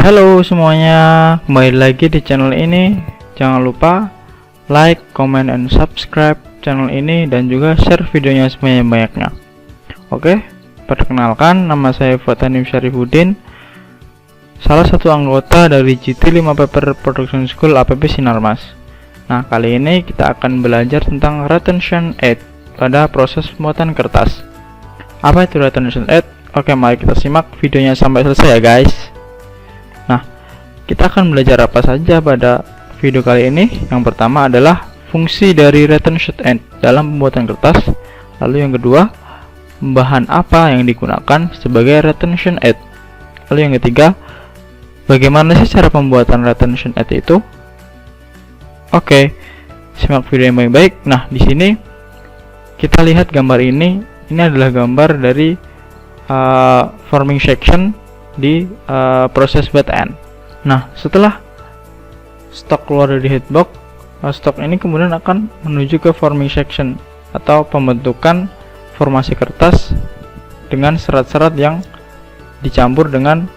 Halo semuanya, kembali lagi di channel ini. Jangan lupa like, comment, and subscribe channel ini dan juga share videonya sebanyak-banyaknya. Oke, perkenalkan, nama saya Fatanim Syarifuddin, salah satu anggota dari GT5 Paper Production School APP Sinarmas. Nah, kali ini kita akan belajar tentang retention aid pada proses pembuatan kertas. Apa itu retention aid? Oke, mari kita simak videonya sampai selesai ya guys. Nah, kita akan belajar apa saja pada video kali ini. Yang pertama adalah fungsi dari retention aid dalam pembuatan kertas. Lalu yang kedua, bahan apa yang digunakan sebagai retention aid. Lalu yang ketiga, bagaimana sih cara pembuatan retention aid itu? Oke, simak video yang baik-baik. Nah, di sini kita lihat gambar ini. Ini adalah gambar dari forming section di proses bed end. Nah, setelah stok keluar dari headbox, stok ini kemudian akan menuju ke forming section atau pembentukan formasi kertas dengan serat-serat yang dicampur dengan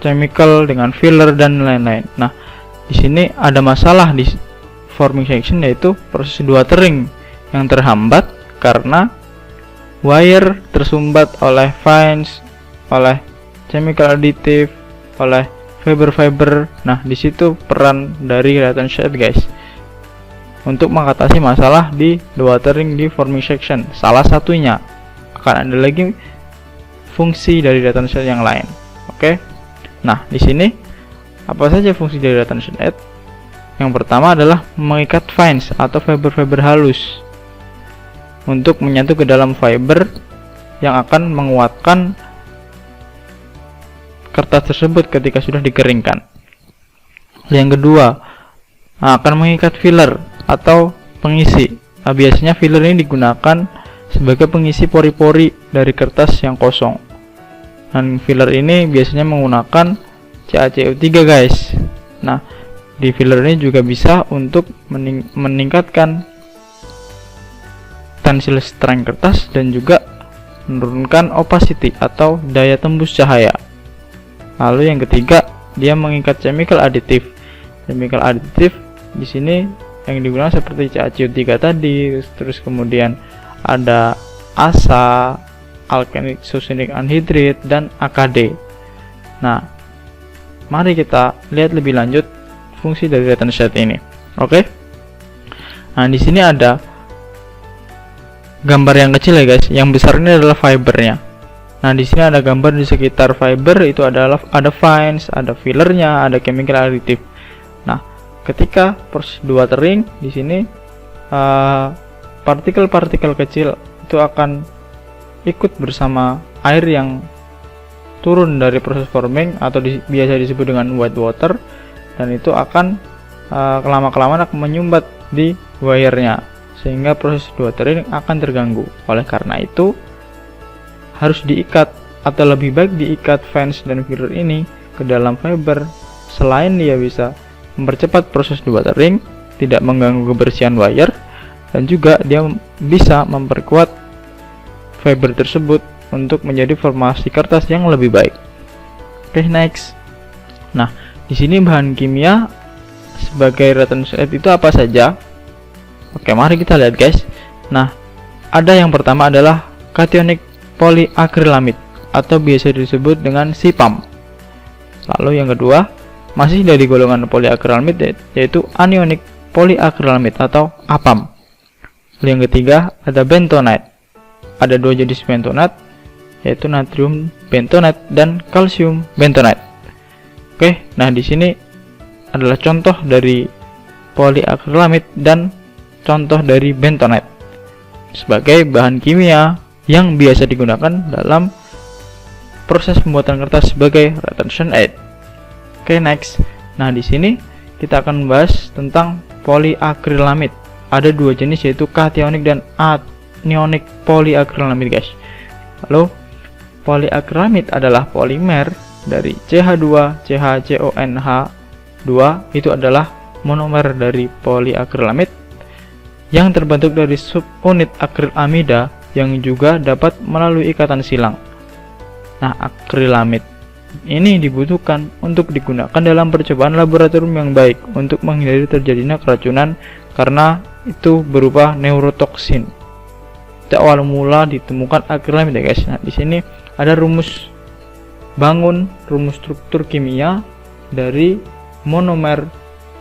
chemical, dengan filler dan lain-lain. Nah, di sini ada masalah di forming section, yaitu proses watering yang terhambat karena wire tersumbat oleh fines, oleh chemical additive, oleh fiber. Nah, di situ peran dari retention aid guys untuk mengatasi masalah di watering di forming section. Salah satunya akan ada lagi fungsi dari retention aid yang lain. Oke. Nah, di sini apa saja fungsi dari retention aid? Yang pertama adalah mengikat fines atau fiber halus untuk menyatu ke dalam fiber yang akan menguatkan kertas tersebut ketika sudah dikeringkan. Yang kedua, akan mengikat filler atau pengisi. Nah, biasanya filler ini digunakan sebagai pengisi pori-pori dari kertas yang kosong. Dan filler ini biasanya menggunakan CaCO3 guys. Nah, di filler ini juga bisa untuk meningkatkan tensile strength kertas dan juga menurunkan opacity atau daya tembus cahaya. Lalu yang ketiga, dia mengikat chemical additive. Chemical additive di sini yang digunakan seperti CaCO3 tadi, terus kemudian ada ASA, alkalic succinic anhydride, dan AKD. Nah, mari kita lihat lebih lanjut fungsi dari retention aid ini. Oke. Nah, di sini ada gambar yang kecil ya guys. Yang besar ini adalah fibernya. Nah, di sini ada gambar di sekitar fiber itu adalah ada fines, ada fillernya, ada chemical additive. Nah, ketika proses watering di sini partikel-partikel kecil itu akan ikut bersama air yang turun dari proses forming atau biasa disebut dengan white water, dan itu akan kelama-kelamaan akan menyumbat di wire-nya sehingga proses watering akan terganggu. Oleh karena itu harus diikat atau lebih baik diikat fines dan filler ini ke dalam fiber. Selain dia bisa mempercepat proses watering, tidak mengganggu kebersihan wire, dan juga dia bisa memperkuat fiber tersebut untuk menjadi formasi kertas yang lebih baik. Oke, next. Nah, di sini bahan kimia sebagai retention aid itu apa saja? Oke, mari kita lihat guys. Nah, ada yang pertama adalah cationic polyacrylamide atau biasa disebut dengan SIPAM. Lalu yang kedua, masih dari golongan polyacrylamide, yaitu anionic polyacrylamide atau APAM. Lalu yang ketiga ada bentonite. Ada dua jenis bentonite, yaitu natrium bentonite dan kalsium bentonite. Oke, nah di sini adalah contoh dari polyacrylamide dan contoh dari bentonite sebagai bahan kimia yang biasa digunakan dalam proses pembuatan kertas sebagai retention aid. Oke, next. Nah, di sini kita akan membahas tentang polyacrylamide. Ada dua jenis, yaitu cationic dan anionic polyacrylamide guys. Lalu polyacrylamide adalah polimer dari CH2 CHCONH2. Itu adalah monomer dari polyacrylamide yang terbentuk dari subunit akrilamida yang juga dapat melalui ikatan silang. Nah, akrilamid ini dibutuhkan untuk digunakan dalam percobaan laboratorium yang baik untuk menghindari terjadinya keracunan karena itu berupa neurotoksin. Itu awal mula ditemukan akrilamida guys. Nah, di sini ada rumus struktur kimia dari monomer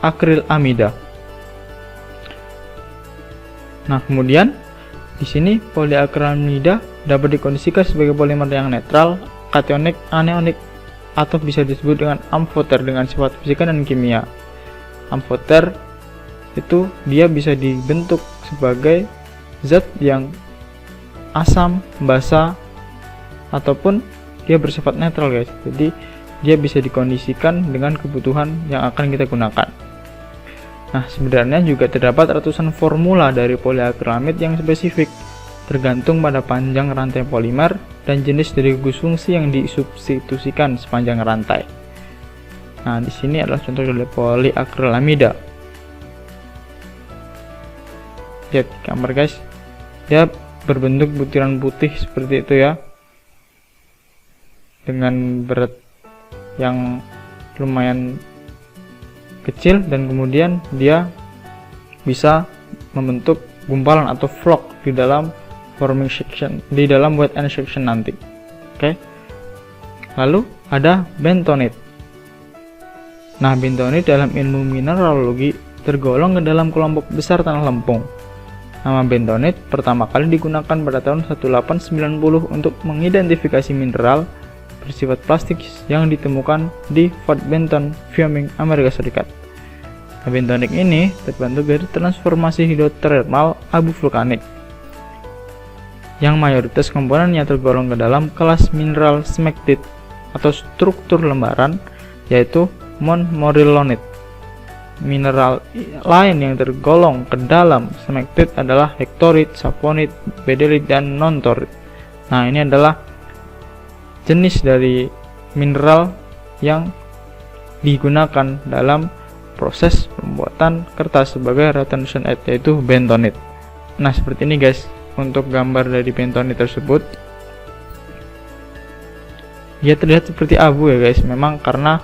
akrilamida. Nah, kemudian di sini poliakrilamida dapat dikondisikan sebagai polimer yang netral, kationik, anionik, atau bisa disebut dengan amfoter dengan sifat fisika dan kimia. Amfoter itu dia bisa dibentuk sebagai zat yang asam, basa, ataupun dia bersifat netral guys. Jadi dia bisa dikondisikan dengan kebutuhan yang akan kita gunakan. Nah, sebenarnya juga terdapat ratusan formula dari poliakrilamid yang spesifik, tergantung pada panjang rantai polimer dan jenis dari gugus fungsi yang disubstitusikan sepanjang rantai. Nah, di sini adalah contoh dari poliakrilamida. Lihat gambar guys, dia berbentuk butiran putih seperti itu ya, dengan berat yang lumayan kecil, dan kemudian dia bisa membentuk gumpalan atau vlog di dalam forming section, di dalam wet end section nanti. Oke. Lalu ada bentonit. Nah, bentonit dalam ilmu mineralogi tergolong ke dalam kelompok besar tanah lempung. Nama bentonit pertama kali digunakan pada tahun 1890 untuk mengidentifikasi mineral bersifat plastik yang ditemukan di Fort Benton, Wyoming, Amerika Serikat. Nah, bentonit ini terbentuk dari transformasi hidrotermal abu vulkanik yang mayoritas komponennya tergolong ke dalam kelas mineral smectite atau struktur lembaran, yaitu montmorillonite. Mineral lain yang tergolong ke dalam smectite adalah hektorit, saponit, bedelit, dan nontorit. Nah, ini adalah jenis dari mineral yang digunakan dalam proses pembuatan kertas sebagai retention aid, yaitu bentonit. Nah, seperti ini guys untuk gambar dari bentonit tersebut. Dia terlihat seperti abu ya guys, memang karena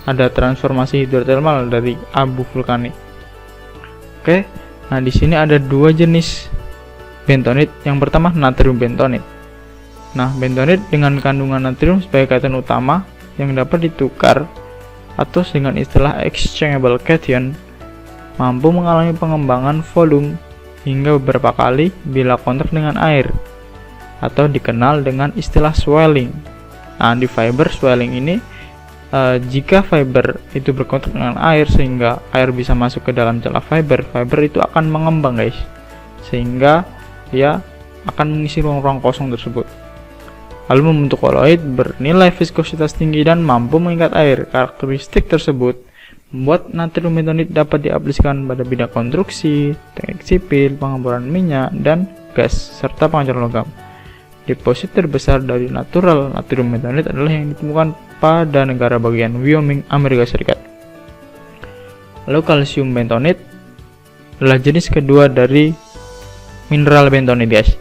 ada transformasi hidrotermal dari abu vulkanik. Oke, nah di sini ada dua jenis bentonit. Yang pertama natrium bentonit. Nah, bentonit dengan kandungan natrium sebagai kation utama yang dapat ditukar atau dengan istilah exchangeable cation, mampu mengalami pengembangan volume hingga beberapa kali bila kontak dengan air, atau dikenal dengan istilah swelling. Nah, di fiber swelling ini jika fiber itu berkontak dengan air sehingga air bisa masuk ke dalam celah fiber itu akan mengembang guys, sehingga dia akan mengisi ruang-ruang kosong tersebut, lalu membentuk koloid bernilai viskositas tinggi dan mampu mengikat air. Karakteristik tersebut membuat natrium bentonit dapat diaplikasikan pada bidang konstruksi, teknik sipil, pengeboran minyak dan gas, serta pengecasan logam. Deposit terbesar dari natural natrium bentonit adalah yang ditemukan pada negara bagian Wyoming, Amerika Serikat. Lalu kalsium bentonit adalah jenis kedua dari mineral bentonit guys.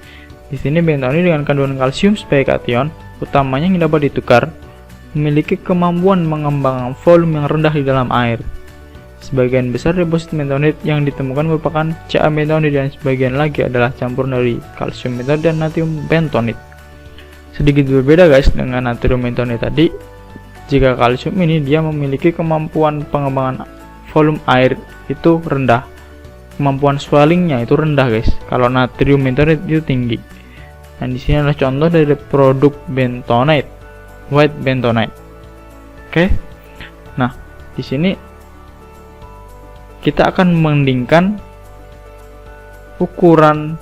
Di sini bentonit dengan kandungan kalsium sebagai kation utamanya yang dapat ditukar memiliki kemampuan mengembangkan volume yang rendah di dalam air. Sebagian besar deposit bentonit yang ditemukan merupakan Ca bentonit dan sebagian lagi adalah campuran dari kalsium bentonit dan natrium bentonit. Sedikit berbeda guys dengan natrium bentonit tadi. Jika kalsium ini dia memiliki kemampuan pengembangan volume air itu rendah, kemampuan swellingnya itu rendah guys. Kalau natrium bentonit itu tinggi. Dan di sini adalah contoh dari produk bentonite, white bentonite. Oke. Nah, di sini kita akan membandingkan ukuran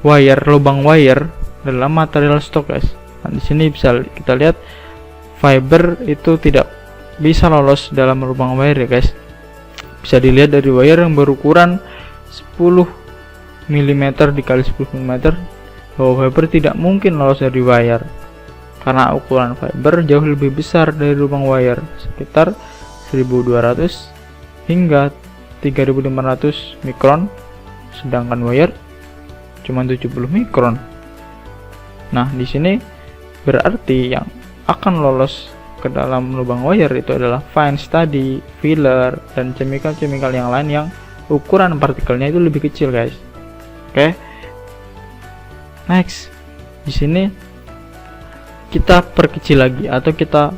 wire, lubang wire dalam material stok guys. Nah, di sini bisa kita lihat fiber itu tidak bisa lolos dalam lubang wire ya guys. Bisa dilihat dari wire yang berukuran 10 mm dikali 10 mm bahwa fiber tidak mungkin lolos dari wire karena ukuran fiber jauh lebih besar dari lubang wire, sekitar 1200 hingga 3500 mikron, sedangkan wire cuma 70 mikron. Nah, di sini berarti yang akan lolos ke dalam lubang wire itu adalah fine, steady, filler, dan chemical-chemical yang lain yang ukuran partikelnya itu lebih kecil guys. Oke. Next, di sini kita perkecil lagi atau kita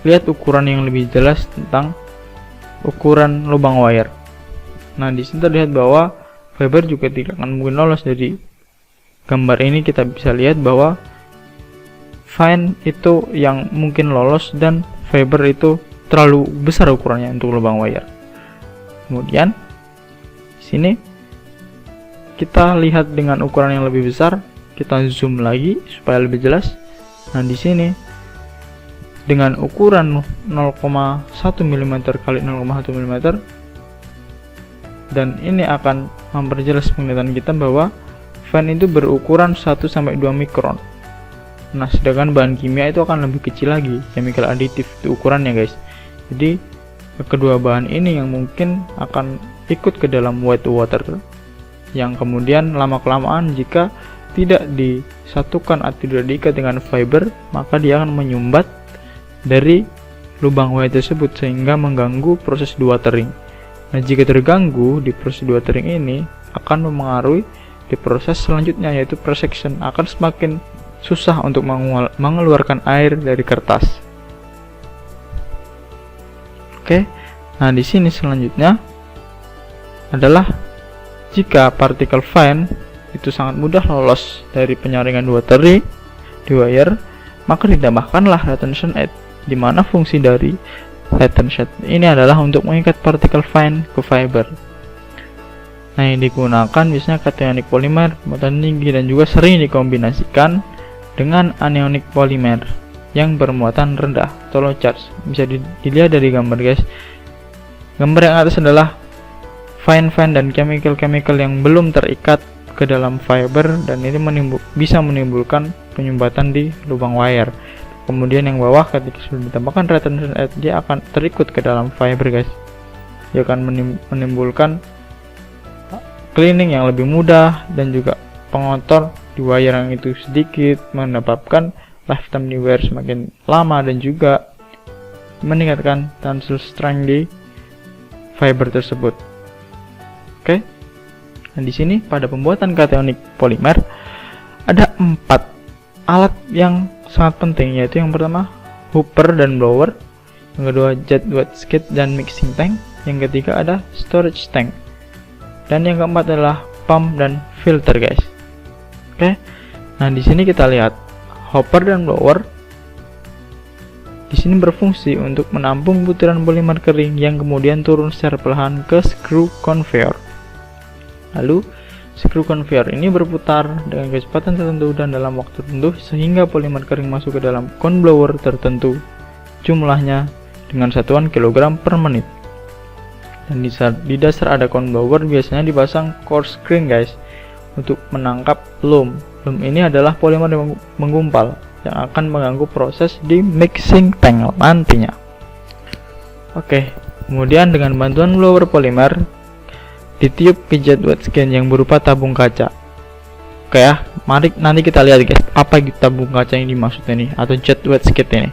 lihat ukuran yang lebih jelas tentang ukuran lubang wire. Nah, di sini terlihat bahwa fiber juga tidak akan mungkin lolos. Dari gambar ini kita bisa lihat bahwa fine itu yang mungkin lolos dan fiber itu terlalu besar ukurannya untuk lubang wire. Kemudian di sini kita lihat dengan ukuran yang lebih besar, kita zoom lagi supaya lebih jelas. Nah, di sini dengan ukuran 0,1 mm kali 0,1 mm, dan ini akan memperjelas penglihatan kita bahwa fine itu berukuran 1-2 mikron. Nah, sedangkan bahan kimia itu akan lebih kecil lagi, chemical additive itu ukurannya guys. Jadi kedua bahan ini yang mungkin akan ikut ke dalam white water, yang kemudian lama-kelamaan jika tidak disatukan atau tidak diikat dengan fiber, maka dia akan menyumbat dari lubang wire tersebut sehingga mengganggu proses dewatering. Nah, jika terganggu di proses dewatering ini akan mempengaruhi di proses selanjutnya, yaitu press section, akan semakin susah untuk mengeluarkan air dari kertas. Oke. Nah, di sini selanjutnya adalah jika partikel fine itu sangat mudah lolos dari penyaringan dewatering di wire, maka ditambahkanlah retention aid, di mana fungsi dari retention ini adalah untuk mengikat partikel fine ke fiber. Nah, yang digunakan biasanya kationic polimer muatan tinggi dan juga sering dikombinasikan dengan anionic polimer yang bermuatan rendah atau low charge. Bisa dilihat dari gambar guys. Gambar yang atas adalah fine dan chemical yang belum terikat ke dalam fiber, dan ini bisa menimbulkan penyumbatan di lubang wire. Kemudian yang bawah ketika sudah ditambahkan retention aid, dia akan terikut ke dalam fiber guys. Dia akan menimbulkan cleaning yang lebih mudah dan juga pengotor di wire yang itu sedikit, menyebabkan lifetime di wire semakin lama dan juga meningkatkan tensile strength di fiber tersebut. Oke. Nah, di sini pada pembuatan kationic polimer ada 4 alat yang sangat penting, yaitu yang pertama hopper dan blower, yang kedua jet wet skid dan mixing tank, yang ketiga ada storage tank, dan yang keempat adalah pump dan filter guys. Oke. Nah, di sini kita lihat hopper dan blower di sini berfungsi untuk menampung butiran polimer kering yang kemudian turun secara perlahan ke screw conveyor. Lalu screw conveyor ini berputar dengan kecepatan tertentu dan dalam waktu tertentu sehingga polimer kering masuk ke dalam cone blower tertentu, jumlahnya dengan satuan kilogram per menit. Dan di dasar ada cone blower biasanya dipasang coarse grain guys untuk menangkap loam. Loam ini adalah polimer yang menggumpal yang akan mengganggu proses di mixing tank nantinya. Oke, kemudian dengan bantuan blower polimer ditiup ke jet wet skin yang berupa tabung kaca. Oke ya, mari nanti kita lihat guys apa tabung kaca yang dimaksud ini atau jet wet skid ini.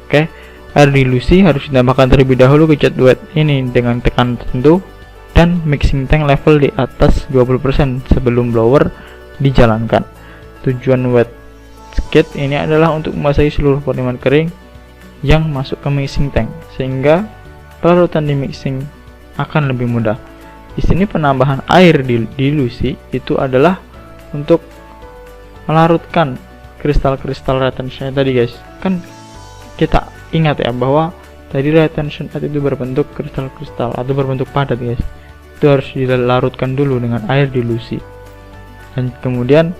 Oke, air dilusi harus ditambahkan terlebih dahulu ke jet wet ini dengan tekanan tertentu dan mixing tank level di atas 20% sebelum blower dijalankan. Tujuan wet skid ini adalah untuk membasahi seluruh polimer kering yang masuk ke mixing tank sehingga pelarutan di mixing akan lebih mudah. Di sini penambahan air dilusi itu adalah untuk melarutkan kristal-kristal retention tadi guys. Kan kita ingat ya bahwa tadi retention itu berbentuk kristal-kristal atau berbentuk padat guys. Itu harus dilarutkan dulu dengan air dilusi dan kemudian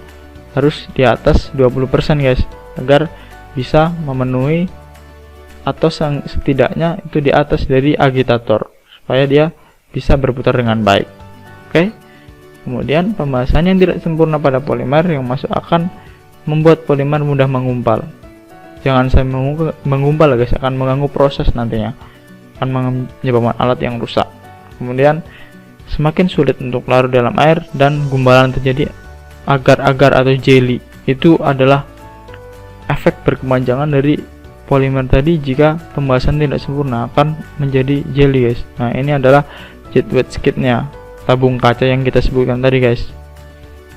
harus di atas 20% guys agar bisa memenuhi atau setidaknya itu di atas dari agitator supaya dia bisa berputar dengan baik. Oke. Kemudian pembahasan yang tidak sempurna pada polimer yang masuk akan membuat polimer mudah mengumpal. Jangan sampai mengumpal guys, akan mengganggu proses nantinya, akan menyebabkan alat yang rusak. Kemudian semakin sulit untuk larut dalam air dan gumpalan terjadi agar-agar atau jelly. Itu adalah efek berkepanjangan dari polimer tadi jika pembahasan tidak sempurna akan menjadi jelly guys. Nah, ini adalah jet wet skid-nya, tabung kaca yang kita sebutkan tadi guys.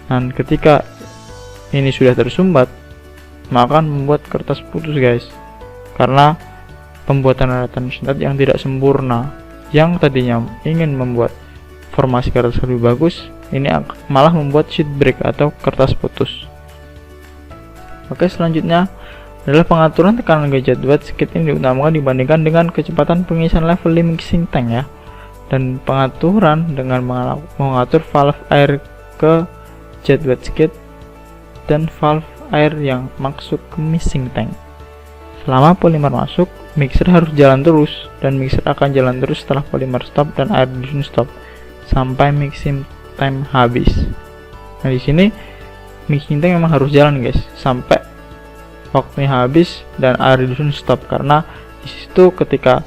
Dan ketika ini sudah tersumbat, maka akan membuat kertas putus guys, karena pembuatan retention head yang tidak sempurna. Yang tadinya ingin membuat formasi kertas lebih bagus, ini malah membuat sheet break atau kertas putus. Oke, selanjutnya adalah pengaturan tekanan jet wet skid. Ini diutamakan dibandingkan dengan kecepatan pengisian level di mixing tank ya, dan pengaturan dengan mengatur valve air ke jet wet skid dan valve air yang masuk ke mixing tank. Selama polimer masuk, mixer harus jalan terus, dan mixer akan jalan terus setelah polimer stop dan air diffusion stop sampai mixing time habis. Nah, di sini mixing tank memang harus jalan guys sampai waktunya habis dan air diffusion stop, karena di situ ketika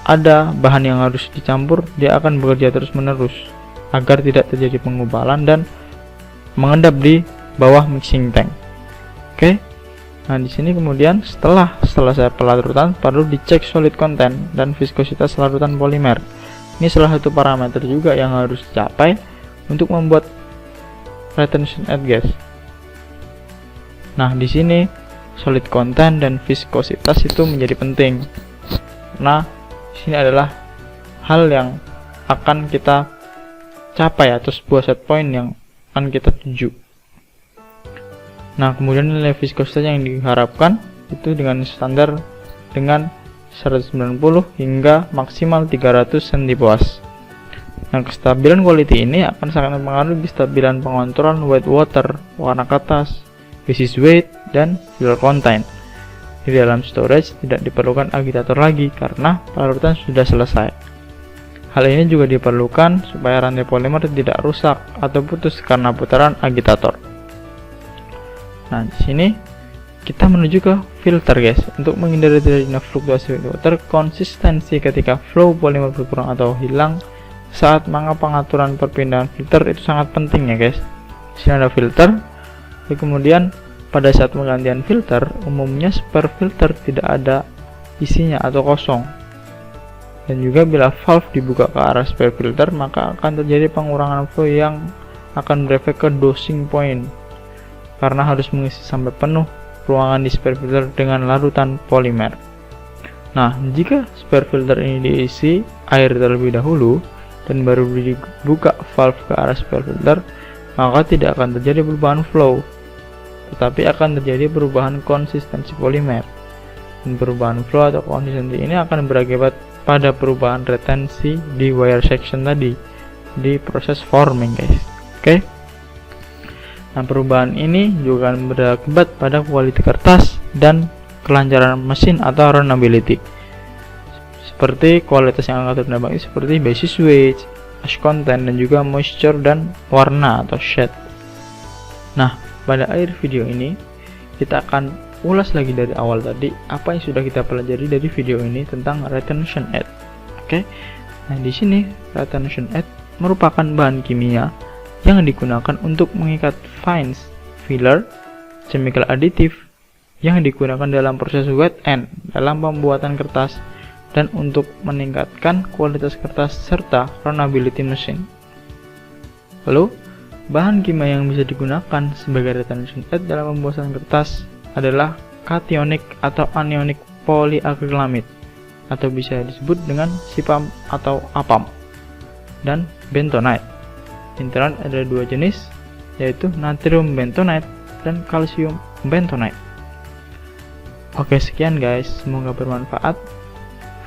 ada bahan yang harus dicampur, dia akan bekerja terus menerus agar tidak terjadi pengubalan dan mengendap di bawah mixing tank. Oke. Nah, di sini kemudian setelah selesai pelarutan perlu dicek solid content dan viskositas larutan polimer. Ini salah satu parameter juga yang harus dicapai untuk membuat retention head guys. Nah, di sini solid content dan viskositas itu menjadi penting. Nah, di sini adalah hal yang akan kita capai atau sebuah set point yang akan kita tuju. Nah, kemudian nilai viskositas yang diharapkan itu dengan standar dengan 190 hingga maksimal 300 cm3. Nah, kestabilan quality ini akan sangat mempengaruhi kestabilan pengontrolan wet water, warna kertas, basis weight, dan filler content. Di dalam storage tidak diperlukan agitator lagi karena pelarutan sudah selesai. Hal ini juga diperlukan supaya rantai polimer tidak rusak atau putus karena putaran agitator. Nah, di sini kita menuju ke filter guys. Untuk menghindari terjadinya fluktuasi water, konsistensi ketika flow polimer berkurang atau hilang saat pengaturan perpindahan filter itu sangat penting ya guys. Di sini ada filter. Kemudian pada saat penggantian filter, umumnya spare filter tidak ada isinya atau kosong. Dan juga bila valve dibuka ke arah spare filter, maka akan terjadi pengurangan flow yang akan berefek ke dosing point, karena harus mengisi sampai penuh ruangan di spare filter dengan larutan polimer. Nah, jika spare filter ini diisi air terlebih dahulu dan baru dibuka valve ke arah spare filter, maka tidak akan terjadi perubahan flow, tetapi akan terjadi perubahan konsistensi polimer. Dan perubahan flow atau konsistensi ini akan berakibat pada perubahan retensi di wire section tadi di proses forming guys. Oke. Nah, perubahan ini juga akan berakibat pada kualitas kertas dan kelancaran mesin atau runnability, seperti kualitas yang akan terdampak seperti basis weight, ash content, dan juga moisture dan warna atau shade. Nah, pada akhir video ini kita akan ulas lagi dari awal tadi apa yang sudah kita pelajari dari video ini tentang retention head. Oke. Nah, di sini retention head merupakan bahan kimia yang digunakan untuk mengikat fines, filler, chemical additive yang digunakan dalam proses wet end dalam pembuatan kertas dan untuk meningkatkan kualitas kertas serta runnability mesin. Lalu, bahan kimia yang bisa digunakan sebagai retention head dalam pembuatan kertas adalah kationic atau anionic polyacrylamide, atau bisa disebut dengan SIPAM atau APAM, dan bentonite. Internet ada dua jenis, yaitu natrium bentonite dan kalsium bentonite. Oke, sekian guys, semoga bermanfaat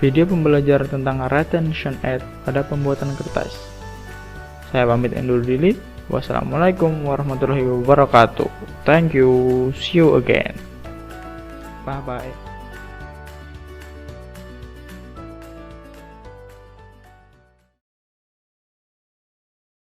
video pembelajaran tentang retention head pada pembuatan kertas. Saya pamit undur diri. Wassalamualaikum warahmatullahi wabarakatuh. Thank you. See you again. Bye bye.